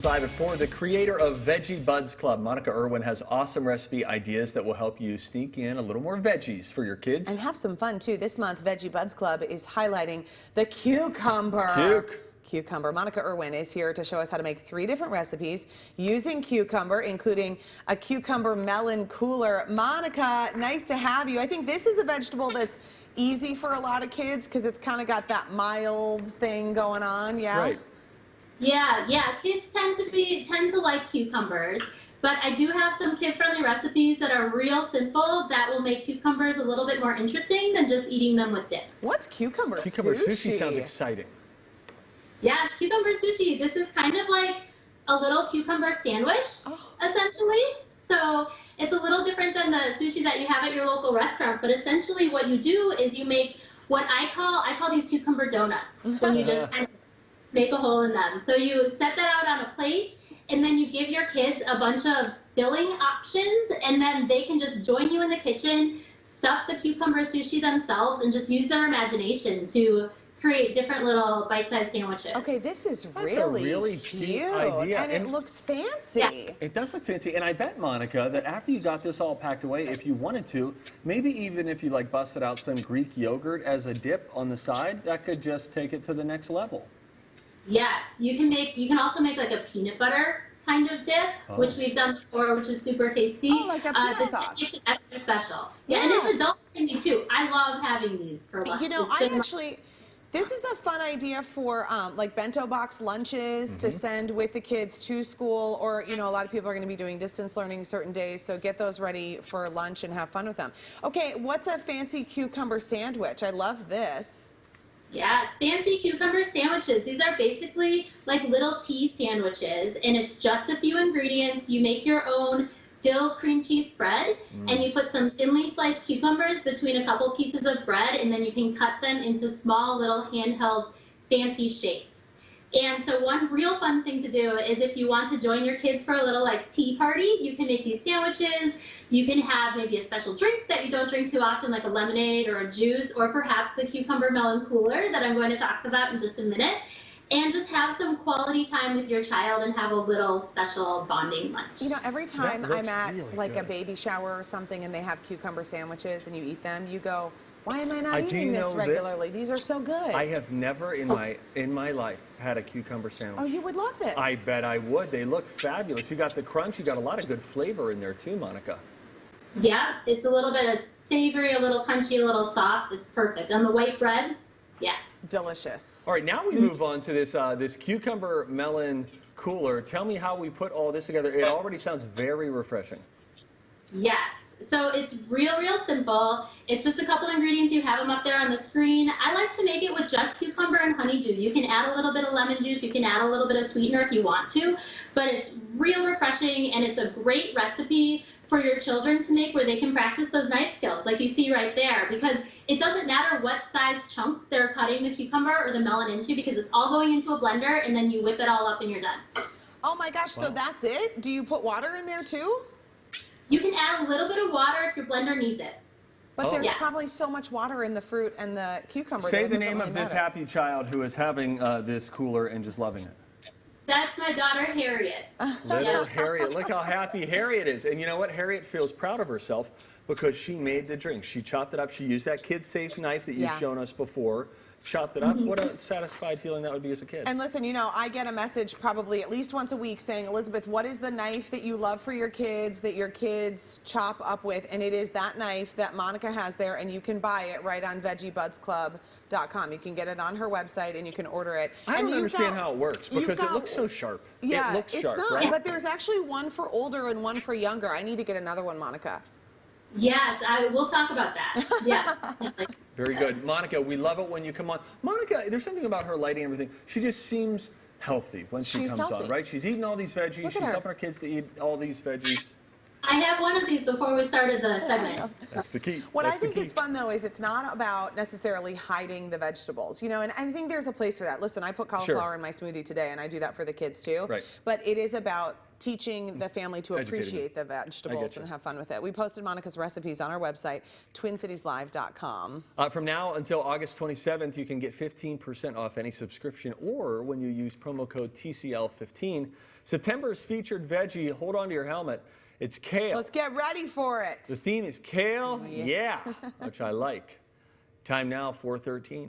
5 at 4, the creator of Veggie Buds Club, Monica Irwin, has awesome recipe ideas that will help you sneak in a little more veggies for your kids. And have some fun, too. This month, Veggie Buds Club is highlighting the cucumber. Cucumber. Monica Irwin is here to show us how to make 3 different recipes using cucumber, including a cucumber melon cooler. Monica, nice to have you. I think this is a vegetable that's easy for a lot of kids because it's kind of got that mild thing going on, yeah? Right. Yeah. Kids tend to like cucumbers, but I do have some kid-friendly recipes that are real simple that will make cucumbers a little bit more interesting than just eating them with dip. What's cucumber sushi? Cucumber sushi sounds exciting. Yes, cucumber sushi. This is kind of like a little cucumber sandwich, essentially. So it's a little different than the sushi that you have at your local restaurant, but essentially what you do is you make what I call these cucumber donuts, when you just kind of make a hole in them. So you set that out on a plate, and then you give your kids a bunch of filling options, and then they can just join you in the kitchen, stuff the cucumber sushi themselves, and just use their imagination to create different little bite-sized sandwiches. Okay, this is That's a really cute idea. And it looks fancy. Yeah. It does look fancy, and I bet, Monica, that after you got this all packed away, if you wanted to, maybe even if you like busted out some Greek yogurt as a dip on the side, that could just take it to the next level. Yes, you can also make like a peanut butter kind of dip, which we've done before, which is super tasty. Oh, like a peanut sauce. This is extra special. Yeah, and it's adult friendly too. I love having these for lunch. You know, this is a fun idea for like bento box lunches to send with the kids to school, or, you know, a lot of people are going to be doing distance learning certain days, so get those ready for lunch and have fun with them. Okay, what's a fancy cucumber sandwich? I love this. Yes, fancy cucumber sandwiches. These are basically like little tea sandwiches, and it's just a few ingredients. You make your own dill cream cheese spread, and you put some thinly sliced cucumbers between a couple pieces of bread, and then you can cut them into small little handheld fancy shapes. And so one real fun thing to do is if you want to join your kids for a little like tea party, you can make these sandwiches. You can have maybe a special drink that you don't drink too often, like a lemonade or a juice, or perhaps the Cucumber Melon Cooler that I'm going to talk about in just a minute. And just have some quality time with your child and have a little special bonding lunch. You know, every time I'm at really like good. a baby shower or something and they have cucumber sandwiches and you eat them, you go, why am I not eating this regularly? These are so good. I have never in my life had a cucumber sandwich. Oh, you would love this. I bet I would. They look fabulous. You got the crunch. You got a lot of good flavor in there too, Monica. Yeah, it's a little bit of savory, a little crunchy, a little soft. It's perfect. On the white bread, yeah. Delicious. All right, now we move on to this this cucumber melon cooler. Tell me how we put all this together. It already sounds very refreshing. Yes. So it's real simple. It's just a couple ingredients. You have them up there on the screen. I like to make it with just cucumber and honeydew. You can add a little bit of lemon juice. You can add a little bit of sweetener if you want to, but it's real refreshing, and it's a great recipe for your children to make where they can practice those knife skills like you see right there, because it doesn't matter what size chunk they're cutting the cucumber or the melon into, because it's all going into a blender and then you whip it all up and you're done. Oh my gosh, so that's it? Do you put water in there too? You can add a little bit of water if your blender needs it. But there's probably so much water in the fruit and the cucumber. Say the name of this happy child who is having this cooler and just loving it. That's my daughter, Harriet. Little Harriet. Look how happy Harriet is. And you know what? Harriet feels proud of herself because she made the drink. She chopped it up. She used that kid-safe knife that you've shown us before. Chopped it up. What a satisfied feeling that would be as a kid. And listen, you know, I get a message probably at least once a week saying, Elizabeth, what is the knife that you love for your kids, that your kids chop up with? And it is that knife that Monica has there, and you can buy it right on veggiebudsclub.com. You can get it on her website, and you can order it. I don't understand how it works because it looks so sharp. Yeah, it looks sharp, not, right? but there's actually one for older and one for younger. I need to get another one, Monica. Yes, we'll talk about that. Yeah. Very good. Monica, we love it when you come on. Monica, there's something about her lighting and everything. She just seems healthy when she comes on, right? She's eating all these veggies. She's helping her kids to eat all these veggies. I had one of these before we started the segment. That's the key. What I think is fun, though, is it's not about necessarily hiding the vegetables, you know, and I think there's a place for that. Listen, I put cauliflower in my smoothie today, and I do that for the kids, too. Right. But it is about teaching the family to appreciate the vegetables and have fun with it. We posted Monica's recipes on our website, twincitieslive.com. From now until August 27th, you can get 15% off any subscription, or when you use promo code TCL15, September's featured veggie, hold on to your helmet, it's kale. Let's get ready for it. The theme is kale, yeah, which I like. Time now, 4:13.